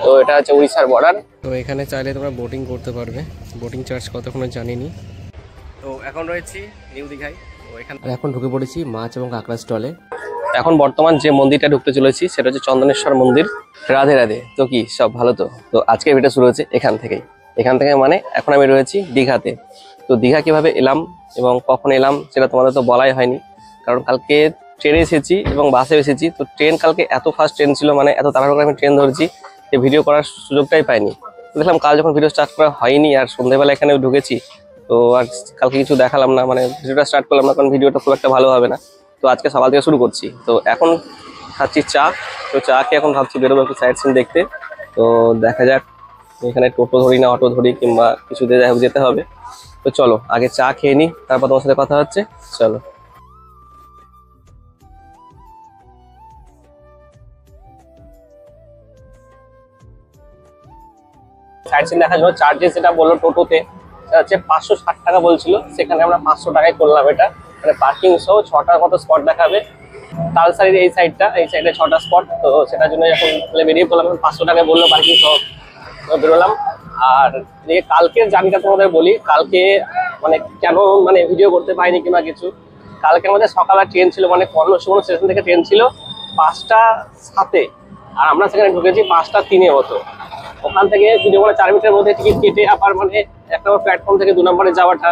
তো এটা হচ্ছে উড়িষ্যার বর্ডার। তো এখানে চাইলে তোমরা বোটিং করতে পারবে, বোটিং চার্জ কতক্ষণ জানিনি। তো এখন রয়েছি নিউ দীঘায়। তো এখানে এখন ঢুকে পড়েছি মাছ এবং কাঁকড়া স্টলে। এখন বর্তমান যে মন্দিরটা ঢুকতে চলেছি সেটা হচ্ছে চন্দনেশ্বর মন্দির। রাধে রাধে। তো কি সব ভালো? তো আজকে ভিডিও শুরু হচ্ছে এখান থেকে মানে এখন আমি রয়েছি দীঘাতে। তো দীঘা কিভাবে এলাম এবং কখন এলাম সেটা তোমাদের তো বলাই হয়নি, কারণ কালকে ট্রেনে এসেছি এবং বাসে এসেছি। তো ট্রেন কালকে এত ফাস্ট ট্রেন ছিল, মানে এত তাড়াহুড়ো করে আমি ট্রেন ধরেছি যে ভিডিও করার সুযোগটাই পাইনি। দেখলাম কাল যখন ভিডিও স্টার্ট করা হয়নি আর সন্ধ্যেবেলা এখানে ঢুকেছি, তো আর কালকে কিছু দেখালাম না, মানে ভিডিওটা স্টার্ট করলাম না, কারণ ভিডিওটা খুব একটা ভালো হবে না। তো আজকে সকাল থেকে শুরু করছি। তো এখন খাচ্ছি চা। তো চা খেয়ে এখন ভাবছি বেরোবো একটু সাইড সিন দেখতে। তো দেখা যাক এখানে টোটো ধরি না অটো ধরি কিংবা কিছুতে যেতে হবে। তো চলো আগে চা খেয়ে নিই, তারপর তোমার সাথে কথা হচ্ছে। চলো। সাইড সিন দেখার জন্য চার্জেস যেটা বললো টোটোতে সেটা হচ্ছে 560 টাকা বলছিল, সেখানে আমরা 500 টাকায় করলাম এটা। মানে পার্কিং সহ 6টার মতো স্পট দেখাবে। তালসারির এই সাইডে 6টা স্পট। তো সেটার জন্য এখন বেরিয়ে পড়লাম, 500 টাকায় বললো পার্কিং সহ। বেরোলাম। আর কালকের জার্নিটা তোমাদের বলি, কালকে মানে কেন মানে ভিডিও করতে পারিনি কিংবা কিছু। কালকে আমাদের সকালে ট্রেন ছিল, মানে কর্ণসুবর্ণ স্টেশন থেকে ট্রেন ছিল 5টা 7-এ, আর আমরা সেখানে ঢুকেছি 5টা 3-এ মতো। ওখান থেকে ভিডিও করে 4 মিনিটের মধ্যে টিকিট কেটে আবার মানে 1 নম্বর প্ল্যাটফর্ম থেকে 2 নম্বরে যাওয়াটা,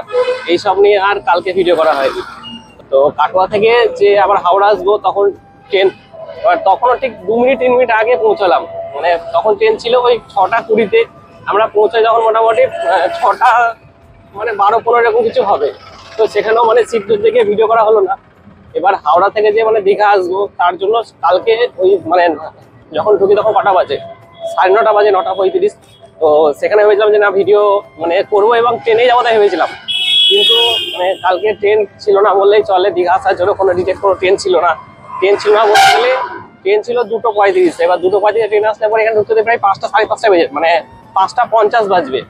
এইসব নিয়ে আর কালকে ভিডিও করা হয়নি। তো কাটোয়া থেকে যে আবার হাওড়া আসবো তখন ট্রেন, এবার তখনও ঠিক 2 মিনিট 3 মিনিট আগে পৌঁছলাম। মানে তখন ট্রেন ছিল ওই 6টা 20-তে, আমরা পৌঁছে যখন মোটামুটি 6টা মানে 12-15 এরকম কিছু হবে। তো সেখানেও মানে সিট থেকে ভিডিও করা হলো না। এবার হাওড়া থেকে যে মানে দীঘা আসবো তার জন্য কালকে ওই মানে যখন ঢুকি তখন কটা বাজে, 9:30 বাজে, 9:35। তো সেখানে ভেবেছিলাম যে না ভিডিও মানে করবো এবং ট্রেনেই যাবো, তাই ভেবেছিলাম। কিন্তু মানে কালকে ট্রেন ছিল না বললেই চলে, দীঘা আসার জন্য কোনো ডিটেক্ট কোনো ট্রেন ছিল না। বলতে গেলে ট্রেন ছিল 2:35। এবার 2:35 ট্রেন আসলে পরে এখানে ঢুকতে প্রায় 5টা 5:30 বেজে, মানে 5টা 50 বাজবে।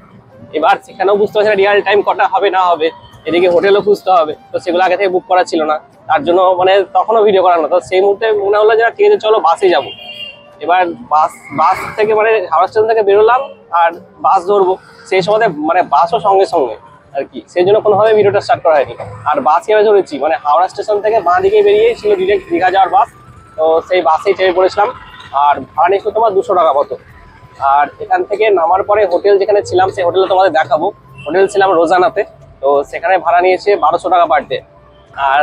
এবার সেখানেও বুঝতে পারছি না রিয়াল টাইম কটা হবে না হবে, এদিকে হোটেলও খুঁজতে হবে। তো সেগুলো আগে থেকে বুক করা ছিল না, তার জন্য মানে তখনও ভিডিও করা না। তো সেই মুহূর্তে মনে হলো যে ট্রেনে চলো বাসে যাবো। এবার বাস থেকে মানে হাওড়া স্টেশন থেকে বেরোলাম আর বাস ধরবো, সেই সময় মানে বাসও সঙ্গে সঙ্গে আর কি, সেই জন্য কোনোভাবে ভিডিওটা স্টার্ট করা হয়নি। আর বাস কিভাবে ধরেছি, মানে হাওড়া স্টেশন থেকে বাঁ দিকে বেরিয়ে ছিল ডিরেক্ট দীঘা যাওয়ার বাস। তো সেই বাসেই চেপে পড়েছিলাম। আর ভাড়া নিয়েছিল তোমার 200 টাকা মতো। আর এখান থেকে নামার পরে হোটেল যেখানে ছিলাম সেই হোটেলে তোমাদের দেখাবো। হোটেল ছিলাম রোজানাতে। তো সেখানে ভাড়া নিয়েছে 1200 টাকা পার ডে। আর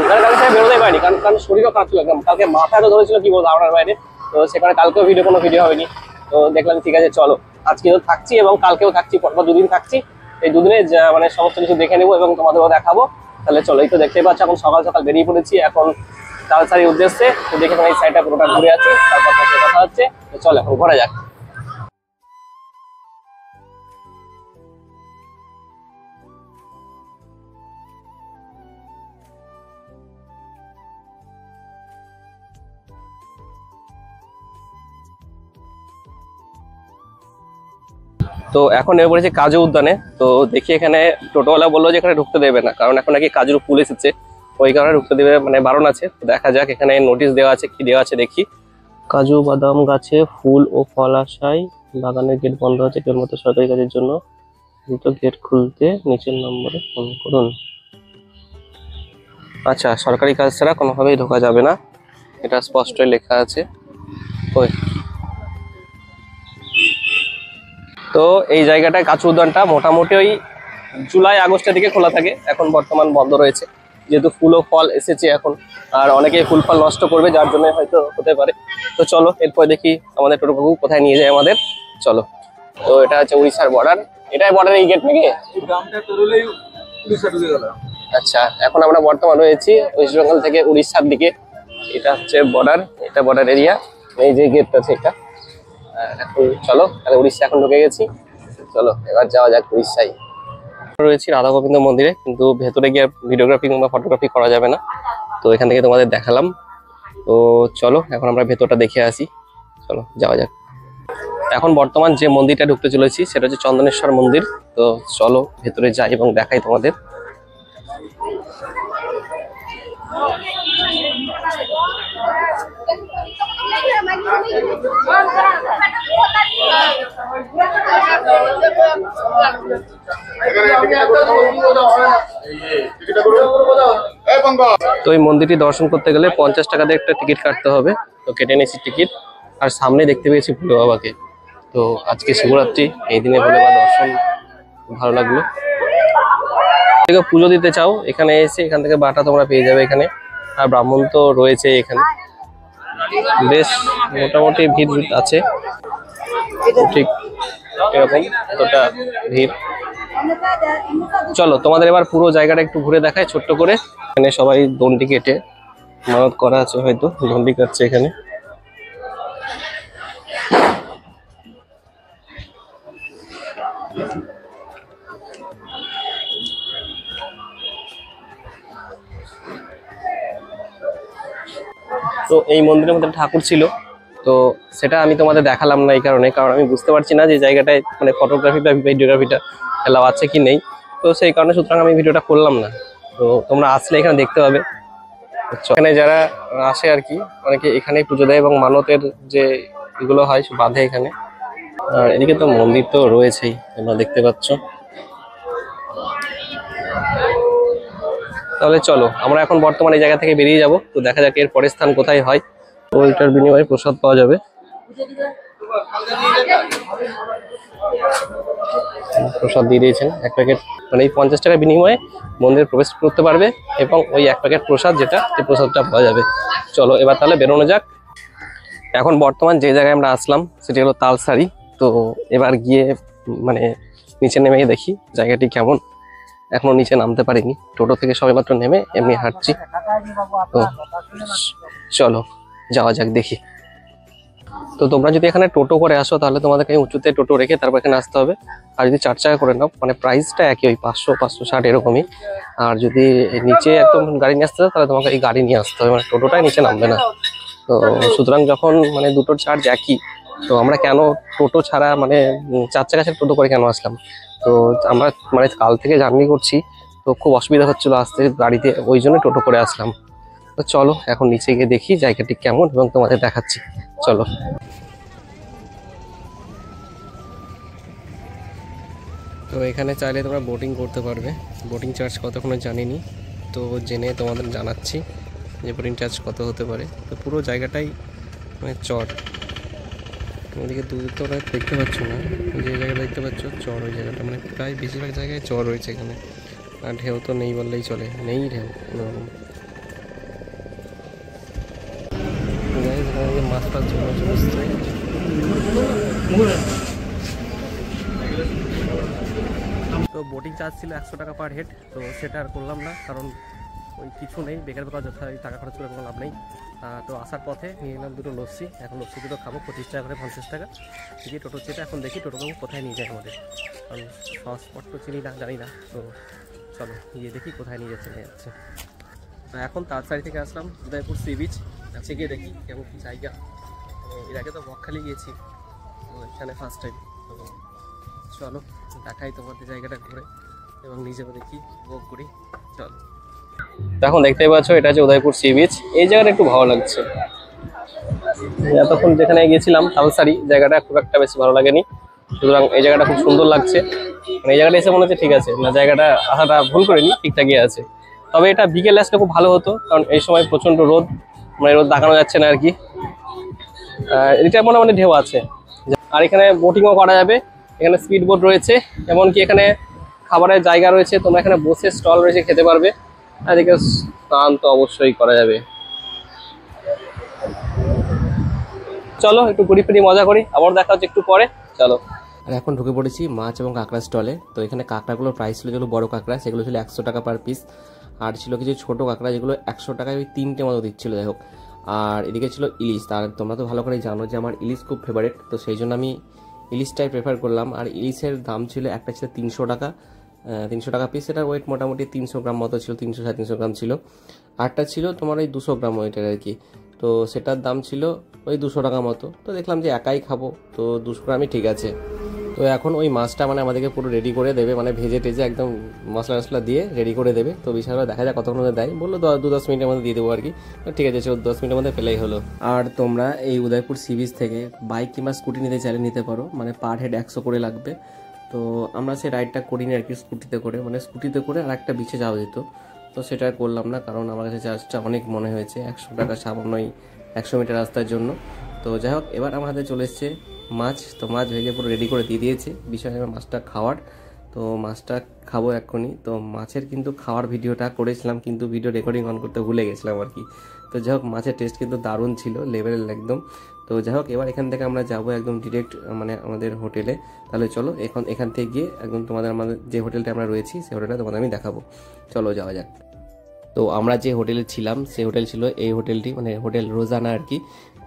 কালকে থেকে বেরোতেই পারিনি, কারণ শরীরও খারাপ ছিল একদম। কালকে মাথা তো ধরেছিল কি বলবো আপনার বাইরে। তো সেখানে কালকেও কোনো ভিডিও হয়নি। তো দেখলাম ঠিক আছে চলো আজকে তো থাকছি এবং কালকেও থাকছি, পরপর 2 দিন থাকছি। এই 2 দিনে মানে সমস্ত কিছু দেখে নেবো এবং তোমাদেরও দেখাবো। তাহলে চলো, এই তো দেখতেই পাচ্ছ এখন সকাল সকাল বেরিয়ে পড়েছি এখন তালসারির উদ্দেশ্যে। তো দেখে এই সাইডটা পুরোটা ঘুরে আছি, তারপর কথা হচ্ছে। তো চলো এখন ঘরে যাক। তো এখন নেমে পড়েছি কাজু উদ্যানে। তো দেখি এখানে টোটোওয়ালা বললো যে এখানে ঢুকতে দেবে না, কারণ এখন নাকি কাজুর ফুল এসেছে, ওই কারণে ঢুকতে দেবে, মানে বারণ আছে। তো দেখা যাক এখানে নোটিশ দেওয়া আছে, কি দেওয়া আছে দেখি। কাজু বাদাম গাছে ফুল ও ফল আসায় বাগানের গেট বন্ধ আছে কেবলমাত্র সরকারি কাজের জন্য, দ্রুত গেট খুলতে নিচের নম্বরে ফোন করুন। আচ্ছা, সরকারি কাজ ছাড়া কোনোভাবেই ঢোকা যাবে না, এটা স্পষ্টই লেখা আছে। ওই তো এই জায়গাটায় কাজু উদ্যানটা মোটামুটি ওই জুলাই আগস্টের দিকে খোলা থাকে, এখন বর্তমান বন্ধ রয়েছে যেহেতু ফুল ও ফল এসেছে এখন। আর অনেকেই ফুল ফল নষ্ট করবে, যার জন্য হয়তো হতে পারে। তো চলো এরপর দেখি আমাদের টোটো কাকু কোথায় নিয়ে যায় আমাদের। চলো। তো এটা হচ্ছে উড়িষ্যার বর্ডার, এটাই বর্ডার এই গেট নাকি? আচ্ছা, এখন আমরা বর্তমান রয়েছি ওয়েস্ট বেঙ্গল থেকে উড়িষ্যার দিকে। এটা হচ্ছে বর্ডার, এটা বর্ডার এরিয়া। এই যে গেটটা আছে এটা। এখন চলো তাহলে উড়িষ্যা এখন ঢুকে গেছি। চলো এবার যাওয়া যাক উড়িষ্যায়। রয়েছি রাধা গোবিন্দ মন্দিরে, কিন্তু ভেতরে গিয়ে ভিডিওগ্রাফি কিংবা ফটোগ্রাফি করা যাবে না। তো এখান থেকে তোমাদের দেখালাম। তো চলো এখন আমরা ভেতরটা দেখে আসি। চলো যাওয়া যাক। এখন বর্তমান যে মন্দিরটা ঢুকতে চলেছি সেটা হচ্ছে চন্দনেশ্বর মন্দির। তো চলো ভেতরে যাই এবং দেখাই তোমাদের। তো এই মন্দিরটি দর্শন করতে গেলে 50 টাকা দিয়ে একটা টিকিট কাটতে হবে। তো কেটে নিয়েছি টিকিট, আর সামনে দেখতে পেয়েছি ভোলে বাবাকে। তো আজকে শিবরাত্রি, এই দিনে ভোলে বাবা দর্শন ভালো লাগলো। পুজো দিতে চাও এখানে এসে এখান থেকে বাটা তোমরা পেয়ে যাবে এখানে, আর ব্রাহ্মণ তো রয়েছে এখানে। বেশ মোটামুটি ভিড় আছে, ঠিক এরকম এতটা ভিড়। চলো তোমাদের এবার পুরো জায়গাটা একটু ঘুরে দেখায় ছোট্ট করে। এখানে সবাই দণ্ডি কেটে মানত করা আছে, হয়তো দণ্ডি কাটছে এখানে। তো এই মন্দিরের মধ্যে ঠাকুর ছিল, তো সেটা আমি তোমাদের দেখালাম না এই কারণে, কারণ আমি বুঝতে পারছি না যে জায়গাটায় মানে ফটোগ্রাফি বা ভিডিওগ্রাফিটা এলাও আছে কি নেই। তো সেই কারণে সুতরাং আমি ভিডিওটা করলাম না। তো তোমরা আসলে এখানে দেখতে পাবে। এখানে যারা আসে আর কি, অনেকে এখানেই পুজো দেয় এবং মানতের যে এগুলো হয় বাঁধে এখানে। আর এদিকে তো মন্দির তো রয়েছেই, তোমরা দেখতে পাচ্ছ। তাহলে চলো আমরা এখন বর্তমানে এই জায়গা থেকে বেরিয়ে যাব। তো দেখা যাক এর পরের স্থান কোথায় হয়। তো এটার বিনিময়ে প্রসাদ পাওয়া যাবে। প্রসাদ দিয়ে দিয়েছেন এক প্যাকেট, মানে এই 50 টাকার বিনিময়ে মন্দিরে প্রবেশ করতে পারবে এবং ওই এক প্যাকেট প্রসাদ যেটা, সেই প্রসাদটা পাওয়া যাবে। চলো এবার তাহলে বেরোনো যাক। এখন বর্তমান যে জায়গায় আমরা আসলাম সেটি হলো তালসারি। তো এবার গিয়ে মানে নিচে নেমে দেখি জায়গাটি কেমন। এখনো নিচে নামতে পারিনি, টোটো থেকে সবেমাত্র নেমে এমনি হাঁটছি। তো চলো যাওয়া যাক দেখি। তো তোমরা যদি এখানে টোটো করে আসো তাহলে তোমাদেরকে উঁচুতে টোটো রেখে তারপর এখানে আসতে হবে। আর যদি 4 চাকা করে নাও মানে প্রাইসটা একই, ওই 500-560 এরকমই। আর যদি নিচে একদম গাড়ি নিয়ে আসতে হয় তাহলে তোমাকে এই গাড়ি নিয়ে আসতে হবে, মানে টোটোটাই নিচে নামবে না। তো সুতরাং যখন মানে দুটোর চার্জ একই, তো আমরা কেন টোটো ছাড়া মানে 4 চাকা ছাড়া টোটো করে কেন আসলাম। তো আমরা মানে কাল থেকে জার্নি করছি, তো খুব অসুবিধা হচ্ছিল আসতে গাড়িতে, ওই জন্য টোটো করে আসলাম। তো চলো এখন নিচে গিয়ে দেখি জায়গাটি কেমন এবং তোমাদের দেখাচ্ছি। চলো। তো এখানে চাইলে তোমরা বোটিং করতে পারবে। বোটিং চার্জ কতক্ষণ জানিনি, তো জেনে তোমাদের জানাচ্ছি যে বোটিং চার্জ কত হতে পারে। তো পুরো জায়গাটাই মানে চর, ওদিকে দূর তোমরা দেখতে পাচ্ছ না, যে জায়গাটা দেখতে পাচ্ছ চর, ওই জায়গাটা মানে প্রায় বেশিরভাগ জায়গায় চর রয়েছে এখানে। আর ঢেউ তো নেই বললেই চলে, নেই ঢেউ কোনোরকম। মাছ টাছ বসছে। তো বোটিং চার্জ ছিল 100 টাকা পার হেড, তো সেটা আর করলাম না, কারণ ওই কিছু নেই, বেকার বেকার যথা টাকা খরচ করে কোনো লাভ নেই। তো আসার পথে নিয়ে নিলাম দুটো লস্যি, এখন লস্যি দুটো খাবো 25 টাকা করে, 50 টাকা থেকে টোটো চেপে এখন দেখি টোটো কোথায় নিয়ে যায় আমাদের, কারণ স্পট তো চিনি না, জানি না। তো চলো গিয়ে দেখি কোথায় নিয়ে যাচ্ছে এখন তালসারি থেকে আসলাম উদয়পুর সি বিচ, কাছে গিয়ে দেখি কেমন কী জায়গা। তো এর আগে তো বকখালি গিয়েছি, তো এখানে ফার্স্ট টাইম। তো চলো দেখাই তোমাদের জায়গাটা ঘুরে এবং নিজেও দেখি, উপভোগ করি। চলো এখন দেখতেই পাচ্ছ এটা হচ্ছে উদয়পুর সি বিচ। এই জায়গাটা একটু ভালো লাগছে। এতক্ষণ যেখানে গিয়েছিলাম তালসারি, জায়গাটা খুব একটা বেশি ভালো লাগেনি, সুতরাং এই জায়গাটা খুব সুন্দর লাগছে। মানে এই জায়গাটা এসে মনে হচ্ছে ঠিক আছে, না জায়গাটা আসাটা ভুল করিনি, ঠিকঠাকই আছে। তবে এটা বিকেলে আসলে খুব ভালো হতো, কারণ এই সময় প্রচন্ড রোদ, মানে রোদ দেখানো যাচ্ছে না আর কি। এটা মোটামুটি ঢেউ আছে, আর এখানে বোটিংও করা যাবে। এখানে স্পিড বোট রয়েছে, এমনকি এখানে খাবারের জায়গা রয়েছে, তোমরা এখানে বসে স্টল রয়েছে খেতে পারবে। আর এদিকে স্নান তো অবশ্যই করা যাবে। চলো একটু ঘুরি ফিরি মজা করি, আবার দেখা হচ্ছে একটু পরে। চলো। আর এখন ঢুকে পড়েছি মাছ এবং কাঁকড়া স্টলে। তো এখানে কাঁকড়াগুলোর প্রাইস ছিল, যেগুলো বড় কাঁকড়া সেগুলো ছিল 100 টাকা পার পিস, আর ছিল কিছু ছোটো কাঁকড়া যেগুলো 100 টাকায় ওই 3টে মতো দিচ্ছিলো, যাই হোক। আর এদিকে ছিল ইলিশ। আর তোমরা তো ভালো করেই জানো যে আমার ইলিশ খুব ফেভারিট, তো সেই জন্য আমি ইলিশটাই প্রেফার করলাম। আর ইলিশের দাম ছিল, একটা ছিল 300 টাকা, 300 টাকা পিস। এটার ওয়েট মোটামুটি 300 গ্রাম মতো ছিল, 300-350 গ্রাম ছিল। আরটা ছিল তোমার ওই 200 গ্রাম ওয়েটের আর কি, তো সেটার দাম ছিল ওই 200 টাকা মতো। তো দেখলাম যে একাই খাবো, তো 200 গ্রামই ঠিক আছে। তো এখন ওই মাছটা মানে আমাদেরকে পুরো রেডি করে দেবে, মানে ভেজে টেজে একদম মশলা টশলা দিয়ে রেডি করে দেবে। তো বিশাল দেখা যায় কতক্ষণ মধ্যে দেয়, বললো 2-10 মিনিটের মধ্যে দিয়ে দেবো আর কি। ঠিক আছে, 10 মিনিটের মধ্যে পেলেই হলো। আর তোমরা এই উদয়পুর সি বিচ থেকে বাইক কিংবা স্কুটি নিতে চাইলে নিতে পারো, মানে পার হেড 100 করে লাগবে। তো আমরা সেই রাইডটা করিনি আর কি স্কুটিতে করে, মানে স্কুটিতে করে আর একটা বিচে যাওয়া যেত। তো সেটা আর করলাম না, কারণ আমার কাছে চার্জটা অনেক মনে হয়েছে, 100 টাকা সামান্যই 100 মিটার রাস্তার জন্য। তো যাই হোক, এবার আমার হাতে চলে এসছে মাছ। তো মাছ ভেজে পুরো রেডি করে দিয়ে দিয়েছে, বিষয় এবার মাছটা খাওয়ার। তো মাছটা খাবো এক্ষুনি। তো মাছের কিন্তু খাওয়ার ভিডিওটা করেছিলাম, কিন্তু ভিডিও রেকর্ডিং অন করতে ভুলে গেছিলাম আর কি। তো যাই হোক, মাছের টেস্ট কিন্তু দারুণ ছিল, লেভেল একদম। তো যাই হোক, এবার এখান থেকে আমরা যাবো একদম ডিরেক্ট মানে আমাদের হোটেলে। তাহলে চলো এখান থেকে গিয়ে একদম আমাদের যে হোটেলটা আমরা রয়েছি সেই হোটেলটা তোমাদের আমি দেখাবো। চলো যাওয়া যাক। তো আমরা যে হোটেলে ছিলাম সেই হোটেল ছিল এই হোটেলটি, মানে হোটেল রোজানা আর কি।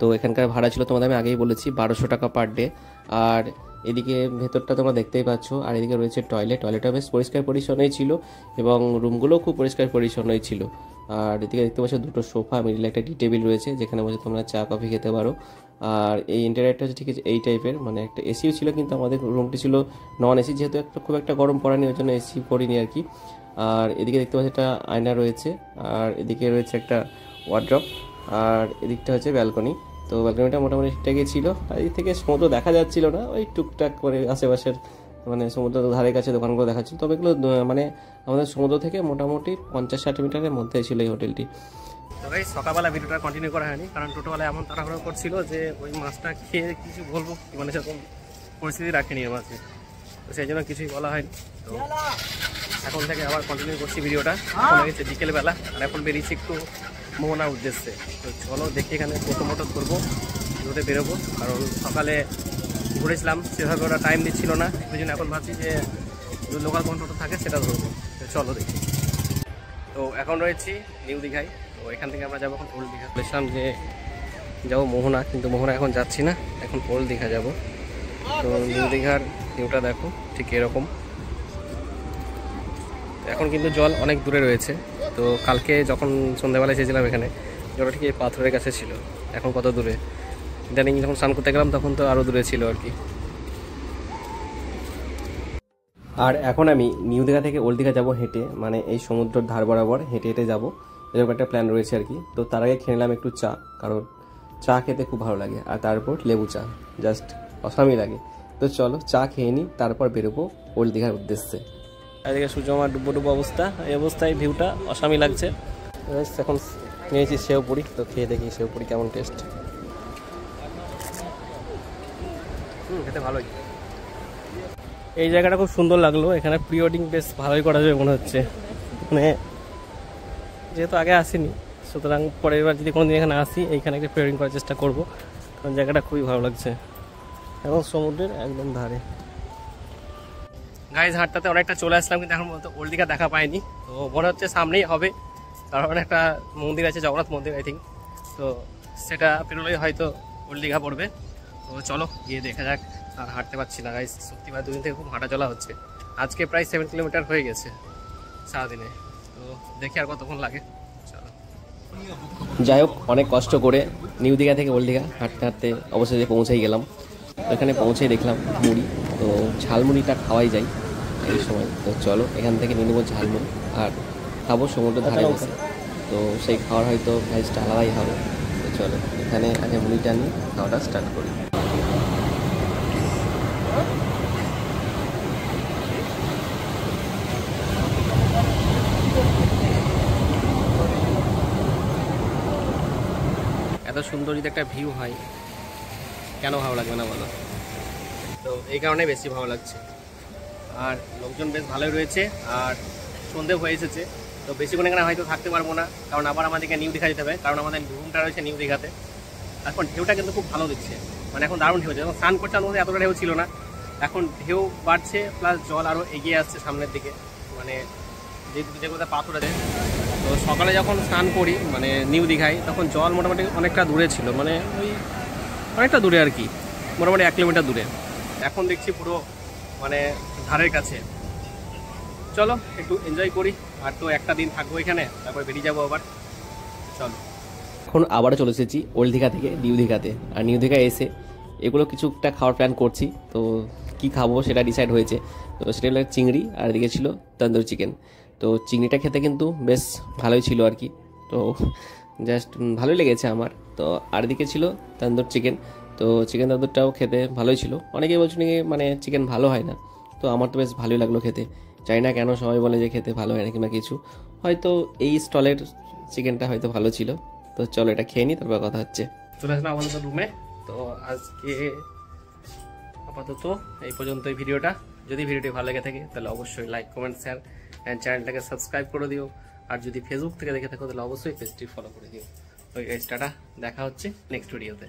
তো এখানকার ভাড়া ছিল তোমাদের আমি আগেই বলেছি 1200 টাকা পার ডে। আর এদিকে ভেতরটা তোমরা দেখতেই পাচ্ছ, আর এদিকে রয়েছে টয়লেটটা বেশ পরিষ্কার পরিচ্ছন্নই ছিল, এবং রুমগুলোও খুব পরিষ্কার পরিচ্ছন্নই ছিল। আর এদিকে দেখতে পাচ্ছ দুটো সোফা, মিডিলে একটা টি টেবিল রয়েছে যেখানে বসে তোমরা চা কফি খেতে পারো। আর এই ইন্টেরিয়রটা হচ্ছে ঠিক আছে এই টাইপের, মানে একটা এসিও ছিল, কিন্তু আমাদের রুমটি ছিল নন এসি, যেহেতু খুব একটা গরম পড়েনি ওই জন্য এসি করিনি আর কি। আর এদিকে দেখতে পাচ্ছি একটা আয়না রয়েছে, আর এদিকে রয়েছে একটা ওয়ার্ড্রপ, আর এদিকটা হচ্ছে ব্যালকনি। তো ব্যালকনিটা মোটামুটি ঠিকঠাকই ছিল, আর এদিক থেকে সমুদ্র দেখা যাচ্ছিল না, ওই টুকটাক করে আশেপাশের মানে সমুদ্র ধারে কাছে দোকানগুলো দেখাচ্ছিল। তবে এগুলো মানে আমাদের সমুদ্র থেকে মোটামুটি 50-60 মিটারের মধ্যে ছিল এই হোটেলটি। তো ভাই সকালবেলা ভিডিওটা কন্টিনিউ করা হয়নি, কারণ টোটোবেলা এমন তাড়াহুড়ো করছিল যে ওই মাছটা খেয়ে কিছু বলবো, মানে সেরকম পরিস্থিতি রাখেনি এর মাঝে, তো সেই জন্য কিছুই বলা হয়নি। তো এখন থেকে আবার কন্টিনিউ করছি ভিডিওটা। এখন হয়ে গেছে বিকেলবেলা, আর এখন বেরিয়েছি একটু মোহনার উদ্দেশ্যে। তো চলো দেখি এখানে মোটো করবো, রোদে বেরোবো, কারণ সকালে ঘুরেছিলাম সেভাবে ওরা টাইম দিচ্ছিল না, ওই জন্য এখন ভাবছি যে লোকাল কোন টোটো থাকে সেটা ধরবো। তো চলো দেখি। তো এখন রয়েছি নিউ দীঘায়। তো এখান থেকে আমরা যাবো এখন ওল্ড দীঘা। বলেছিলাম যে যাবো মোহনা, কিন্তু মোহনা এখন যাচ্ছি না, এখন ওল্ড দীঘা যাবো। তো নিউ দীঘার ভিউটা দেখো ঠিক এরকম। এখন কিন্তু জল অনেক দূরে রয়েছে। তো কালকে যখন সন্ধ্যাবেলা এসেছিলাম এখানে, জলটা ঠিক এই পাথরের কাছে ছিল, এখন কত দূরে। ইদানিং যখন স্নান করতে গেলাম তখন তো আরও দূরে ছিল আর কি। আর এখন আমি নিউ দীঘা থেকে ওল্ড দীঘা যাবো হেঁটে, মানে এই সমুদ্রের ধার বরাবর হেঁটে হেঁটে যাবো, এরকম একটা প্ল্যান রয়েছে আর কি। তো তার আগে খেয়ে নিলাম একটু চা, কারণ চা খেতে খুব ভালো লাগে, আর তারপর লেবু চা জাস্ট অসামই লাগে। তো চলো চা খেয়ে নিই, তারপর বেরোবো ওল্ড দীঘার উদ্দেশ্যে। এদিকে সূর্যমার ডুবো অবস্থা, এই অবস্থায় ভিউটা অসামই লাগছে। এখন নিয়েছি সেও পুরি, তো খেয়ে দেখি সেও পুরি কেমন টেস্ট। খেতে ভালোই। এই জায়গাটা খুব সুন্দর লাগলো, এখানে প্রি ওয়েডিং বেশ ভালোই করা যাবে মনে হচ্ছে। মানে যেহেতু আগে আসিনি, সুতরাং পরের বার যদি কোনোদিন এখানে আসি এইখানে একটা প্রি ওয়েডিং করার চেষ্টা করবো, কারণ জায়গাটা খুবই ভালো লাগছে এবং সমুদ্রের একদম ধারে। গাইজ হাটটাতে অনেকটা চলে আসলাম, কিন্তু এখন বলতে ওল্ড দীঘা দেখা পাইনি। তো মনে হচ্ছে সামনেই হবে, কারণ একটা মন্দির আছে, জগন্নাথ মন্দির আই থিঙ্ক। তো সেটা পেরোলেই হয়তো ওল্ড দীঘা পড়বে। তো চলো গিয়ে দেখা যাক। আর হাঁটতে পারছি না গাইজ, সত্যি ভাই দুদিন থেকে খুব হাঁটা চলা হচ্ছে। আজকে প্রায় 7 কিলোমিটার হয়ে গেছে সারাদিনে। তো দেখি আর কতক্ষণ লাগে। চলো। যাই হোক, অনেক কষ্ট করে নিউ দীঘা থেকে ওল্ড দীঘা হাঁটতে হাঁটতে অবশেষে পৌঁছেই গেলাম। এখানে পৌঁছেই দেখলাম মুড়ি, তো ঝালমুড়িটা খাওয়াই যায় এই সময়। তো চলো এখান থেকে নিয়ে নেবো ঝালমুড়ি, আর খাবো সমুদ্রের ধারে বসে। তো সেই খাওয়ার হয়তো ভ্যাজটা আলাদাই হবে। তো চলো এখানে আগে মুড়িটা নিয়ে খাওয়াটা স্টার্ট করি। এত সুন্দর যদি একটা ভিউ হয়, কেন ভালো লাগবে না বলো? তো এই কারণে বেশি ভালো লাগছে। আর লোকজন বেশ ভালোই রয়েছে, আর সন্ধে হয়ে এসেছে। তো বেশিক্ষণ এখানে হয়তো থাকতে পারবো না, কারণ আবার আমাদেরকে নিউ দীঘা যেতে হবে, কারণ আমাদের রুমটা রয়েছে নিউ দীঘাতে। এখন ঢেউটা কিন্তু খুব ভালো দিচ্ছে, মানে এখন দারুণ ঢেউ হচ্ছে। যখন স্নান করতে আমাদের এতটা ঢেউ ছিল না, এখন ঢেউ বাড়ছে, প্লাস জল আরও এগিয়ে আসছে সামনের দিকে, মানে যেগুলো পাথর আছে। তো সকালে যখন স্নান করি মানে নিউ দীঘায়, তখন জল মোটামুটি অনেকটা দূরে ছিল, মানে ওই অনেকটা দূরে আর কি, মোটামুটি 1 কিলোমিটার দূরে। এখন দেখছি পুরো মানে ধারের কাছে। চলো একটু এনজয় করি, আর তো একটা দিন থাকবো এখানে, তারপর বেরিয়ে যাবো আবার। চলো এখন আবারও চলে এসেছি ওল্ড দীঘা থেকে নিউ দীঘাতে। আর নিউ দীঘায় এসে এগুলো কিছুটা খাওয়ার প্ল্যান করছি। তো কি খাবো সেটা ডিসাইড হয়েছে। তো সেটা হলো চিংড়ি, আর এদিকে ছিল তন্দুরি চিকেন। তো চিংড়িটা খেতে কিন্তু বেশ ভালোই ছিল আর কি, তো জাস্ট ভালোই লেগেছে আমার। তো আর এদিকে ছিল তন্দুর চিকেন। তো চিকেন তন্দুরটাও খেতে ভালোই ছিল। অনেকেই বলছেন মানে চিকেন ভালো হয় না, তো আমার তো বেশ ভালোই লাগলো খেতে। জানি না কেন সবাই বলে যে খেতে ভালো হয় না কিংবা কিছু, হয়তো এই স্টলের চিকেনটা হয়তো ভালো ছিল। তো চলো এটা খেয়ে নিই, তারপর কথা হচ্ছে। চলে আসলাম আমাদের রুমে। তো আজকে আপাতত এই পর্যন্ত এই ভিডিওটা। যদি ভিডিওটি ভালো লেগে থাকে তাহলে অবশ্যই লাইক, কমেন্ট, শেয়ার অ্যান্ড চ্যানেলটাকে সাবস্ক্রাইব করে দিও। আর যদি ফেসবুক থেকে দেখে থাকো তাহলে অবশ্যই পেজটি ফলো করে দিও। ওই টাটা, দেখা হচ্ছে নেক্সট ভিডিওতে।